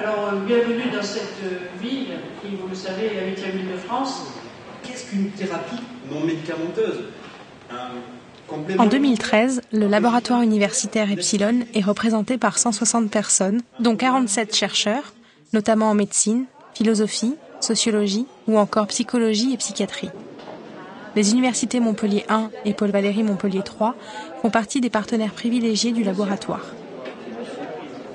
Alors, bienvenue dans cette ville qui, vous le savez, est la 8e ville de France. Qu'est-ce qu'une thérapie non médicamenteuse? En 2013, le laboratoire universitaire Epsilon est représenté par 160 personnes, dont 47 chercheurs, notamment en médecine, philosophie, sociologie ou encore psychologie et psychiatrie. Les universités Montpellier 1 et Paul Valéry Montpellier 3 font partie des partenaires privilégiés du laboratoire.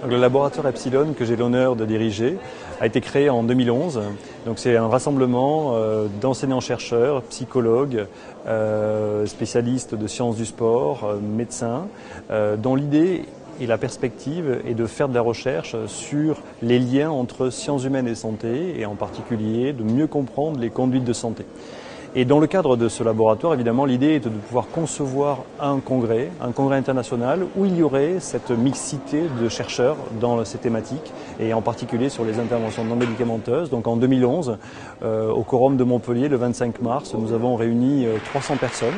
Le laboratoire Epsilon, que j'ai l'honneur de diriger, a été créé en 2011. Donc c'est un rassemblement d'enseignants-chercheurs, psychologues, spécialistes de sciences du sport, médecins, dont l'idée et la perspective est de faire de la recherche sur les liens entre sciences humaines et santé, et en particulier de mieux comprendre les conduites de santé. Et dans le cadre de ce laboratoire, évidemment, l'idée est de pouvoir concevoir un congrès international où il y aurait cette mixité de chercheurs dans ces thématiques et en particulier sur les interventions non médicamenteuses. Donc en 2011, au Quorum de Montpellier, le 25 mars, nous avons réuni 300 personnes.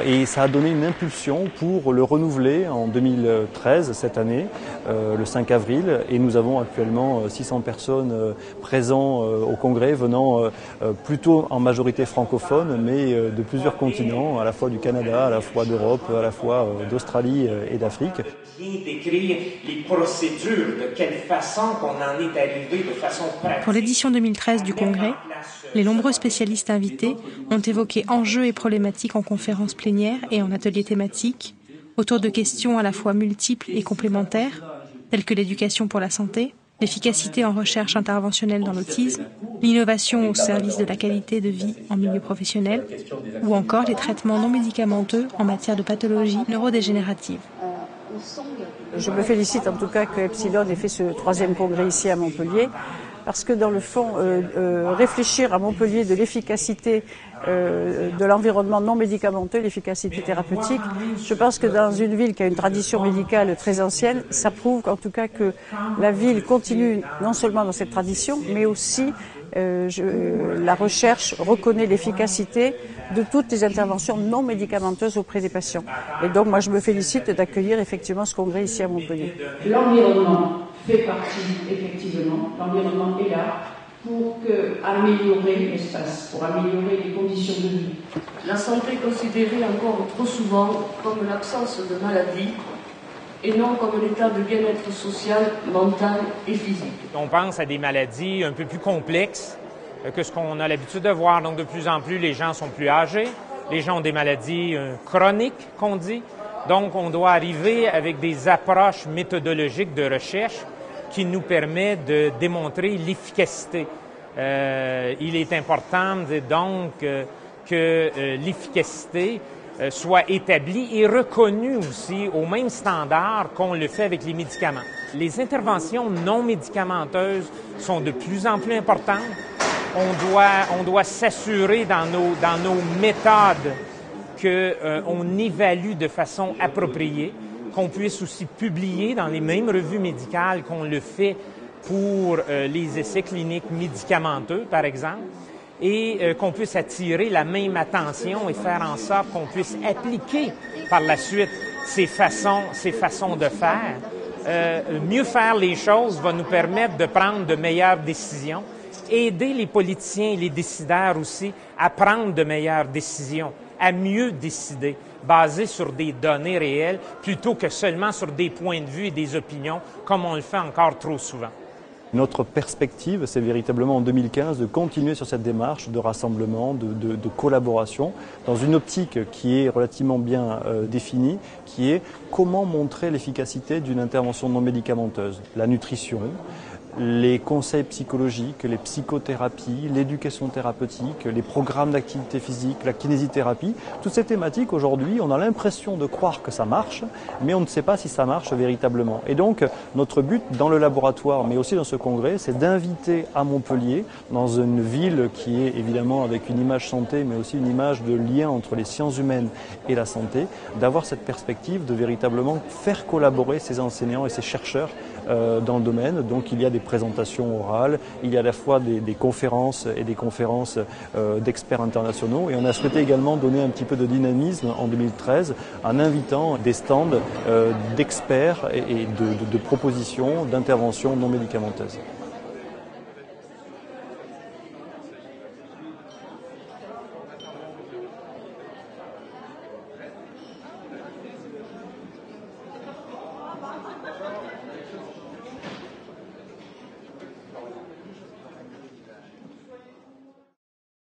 Et ça a donné une impulsion pour le renouveler en 2013, cette année, le 5 avril. Et nous avons actuellement 600 personnes présentes au congrès, venant plutôt en majorité francophone, mais de plusieurs continents, à la fois du Canada, à la fois d'Europe, à la fois d'Australie et d'Afrique. Décrire les procédures, de quelle façon qu'on en est arrivé de façon pratique. Pour l'édition 2013 du congrès, les nombreux spécialistes invités ont évoqué enjeux et problématiques en conférences plénières et en ateliers thématiques, autour de questions à la fois multiples et complémentaires, telles que l'éducation pour la santé, l'efficacité en recherche interventionnelle dans l'autisme, l'innovation au service de la qualité de vie en milieu professionnel, ou encore les traitements non médicamenteux en matière de pathologies neurodégénératives. Je me félicite en tout cas que Epsilon ait fait ce 3e congrès ici à Montpellier, parce que dans le fond, réfléchir à Montpellier de l'efficacité de l'environnement non médicamenteux, l'efficacité thérapeutique, je pense que dans une ville qui a une tradition médicale très ancienne, ça prouve qu'en tout cas que la ville continue non seulement dans cette tradition, mais aussi la recherche reconnaît l'efficacité de toutes les interventions non médicamenteuses auprès des patients. Et donc moi je me félicite d'accueillir effectivement ce congrès ici à Montpellier. L'environnement fait partie, effectivement, l'environnement est là pour améliorer l'espace, pour améliorer les conditions de vie. La santé est considérée encore trop souvent comme l'absence de maladie et non comme un état de bien-être social, mental et physique. On pense à des maladies un peu plus complexes que ce qu'on a l'habitude de voir. Donc de plus en plus, les gens sont plus âgés, les gens ont des maladies chroniques, qu'on dit. Donc on doit arriver avec des approches méthodologiques de recherche qui nous permettent de démontrer l'efficacité. Il est important donc que l'efficacité soit établie et reconnue aussi au même standard qu'on le fait avec les médicaments. Les interventions non médicamenteuses sont de plus en plus importantes. On doit s'assurer dans nos méthodes qu'on évalue de façon appropriée, qu'on puisse aussi publier dans les mêmes revues médicales qu'on le fait pour les essais cliniques médicamenteux, par exemple, et qu'on puisse attirer la même attention et faire en sorte qu'on puisse appliquer par la suite ces façons de faire. Mieux faire les choses va nous permettre de prendre de meilleures décisions, aider les politiciens et les décideurs aussi à prendre de meilleures décisions, à mieux décider, basées sur des données réelles, plutôt que seulement sur des points de vue et des opinions, comme on le fait encore trop souvent. Notre perspective, c'est véritablement en 2015 de continuer sur cette démarche de rassemblement, de collaboration, dans une optique qui est relativement bien définie, qui est comment montrer l'efficacité d'une intervention non médicamenteuse. La nutrition, les conseils psychologiques, les psychothérapies, l'éducation thérapeutique, les programmes d'activité physique, la kinésithérapie, toutes ces thématiques aujourd'hui, on a l'impression de croire que ça marche, mais on ne sait pas si ça marche véritablement. Et donc, notre but dans le laboratoire, mais aussi dans ce congrès, c'est d'inviter à Montpellier, dans une ville qui est évidemment avec une image santé, mais aussi une image de lien entre les sciences humaines et la santé, d'avoir cette perspective de véritablement faire collaborer ces enseignants et ces chercheurs dans le domaine. Donc il y a des présentations orales, il y a à la fois des conférences et des conférences d'experts internationaux. Et on a souhaité également donner un petit peu de dynamisme en 2013 en invitant des stands d'experts et de propositions d'interventions non médicamenteuses.